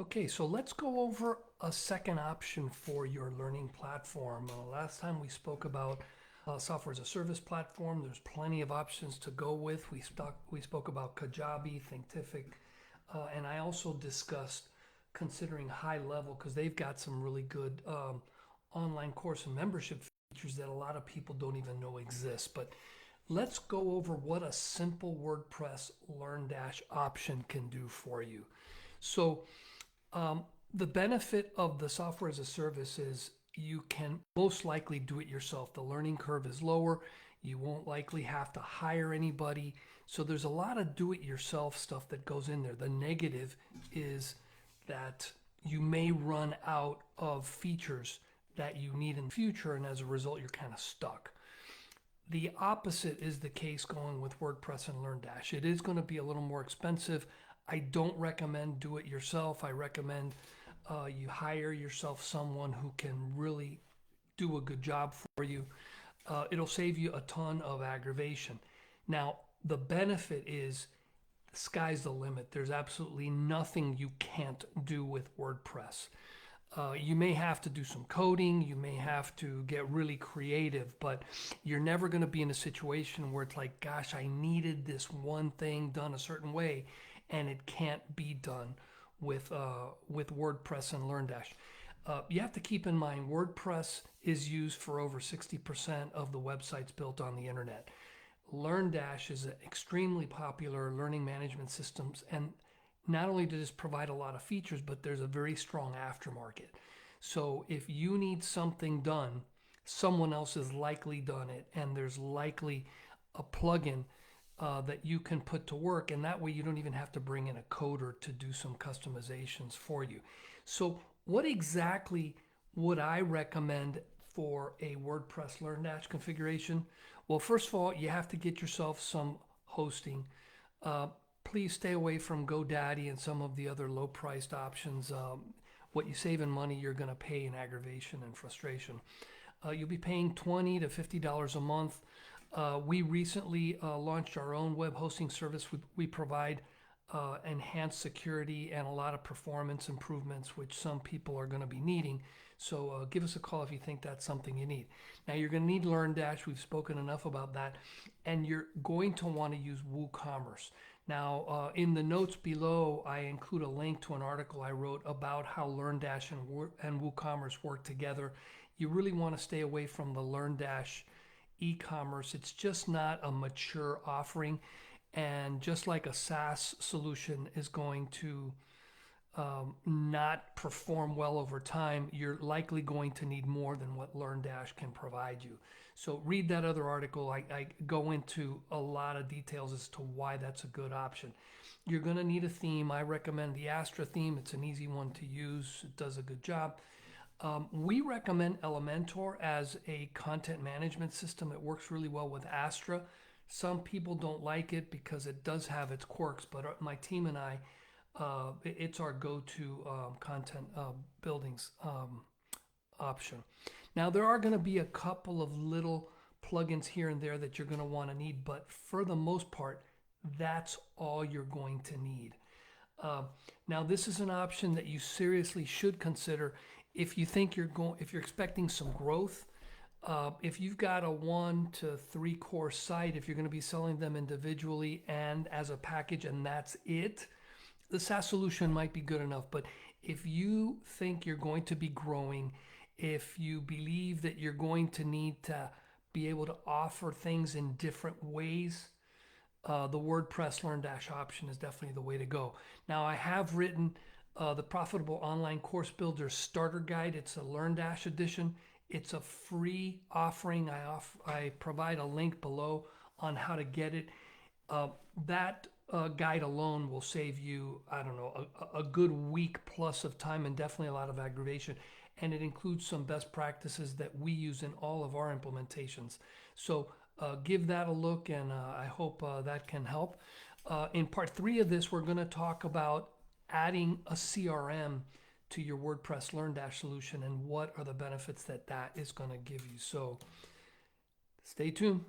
Okay, so let's go over a second option for your learning platform. Last time we spoke about software as a service platform. There's plenty of options to go with. We spoke about Kajabi, Thinkific, and I also discussed considering High Level because they've got some really good online course and membership features that a lot of people don't even know exist. But let's go over what a simple WordPress LearnDash option can do for you. So the benefit of the software as a service is you can most likely do it yourself. The learning curve is lower. You won't likely have to hire anybody. So there's a lot of do-it-yourself stuff that goes in there. The negative is that you may run out of features that you need in the future, and as a result, you're kind of stuck. The opposite is the case going with WordPress and LearnDash. It is going to be a little more expensive. I don't recommend do it yourself. I recommend you hire yourself someone who can really do a good job for you. It'll save you a ton of aggravation. Now, the benefit is the sky's the limit. There's absolutely nothing you can't do with WordPress. You may have to do some coding, you may have to get really creative, but you're never going to be in a situation where it's like, gosh, I needed this one thing done a certain way, and it can't be done with WordPress and LearnDash. You have to keep in mind WordPress is used for over 60% of the websites built on the internet. LearnDash is an extremely popular learning management systems, and not only does this provide a lot of features, but there's a very strong aftermarket. So if you need something done, someone else has likely done it, and there's likely a plugin that you can put to work, and that way you don't even have to bring in a coder to do some customizations for you. So what exactly would I recommend for a WordPress LearnDash configuration? Well, first of all, you have to get yourself some hosting. Please stay away from GoDaddy and some of the other low-priced options. What you save in money, you're going to pay in aggravation and frustration. You'll be paying $20 to $50 a month. We recently launched our own web hosting service. We provide enhanced security and a lot of performance improvements, which some people are going to be needing. So give us a call if you think that's something you need. Now you're going to need LearnDash. We've spoken enough about that. And you're going to want to use WooCommerce. Now in the notes below, I include a link to an article I wrote about how LearnDash and WooCommerce work together. You really want to stay away from the LearnDash e-commerce. It's just not a mature offering, and just like a SaaS solution is going to not perform well over time, you're likely going to need more than what LearnDash can provide you. So read that other article. I go into a lot of details as to why that's a good option. You're going to need a theme. I recommend the Astra theme. It's an easy one to use. It does a good job. We recommend Elementor as a content management system. It works really well with Astra. Some people don't like it because it does have its quirks, but my team and I, it's our go-to content buildings option. Now, there are going to be a couple of little plugins here and there that you're going to want to need, but for the most part, that's all you're going to need. Now, this is an option that you seriously should consider if you think if you're expecting some growth. If you've got a 1 to 3 course site, if you're going to be selling them individually and as a package and that's it, the SaaS solution might be good enough. But if you think you're going to be growing, if you believe that you're going to need to be able to offer things in different ways, the WordPress LearnDash option is definitely the way to go. Now, I have written the Profitable Online Course Builder Starter Guide. It's a LearnDash edition. It's a free offering. I provide a link below on how to get it. That guide alone will save you, I don't know, a good week plus of time and definitely a lot of aggravation. And it includes some best practices that we use in all of our implementations. So give that a look, and I hope that can help. In part 3 of this, we're going to talk about adding a CRM to your WordPress LearnDash solution and what are the benefits that is going to give you. So stay tuned.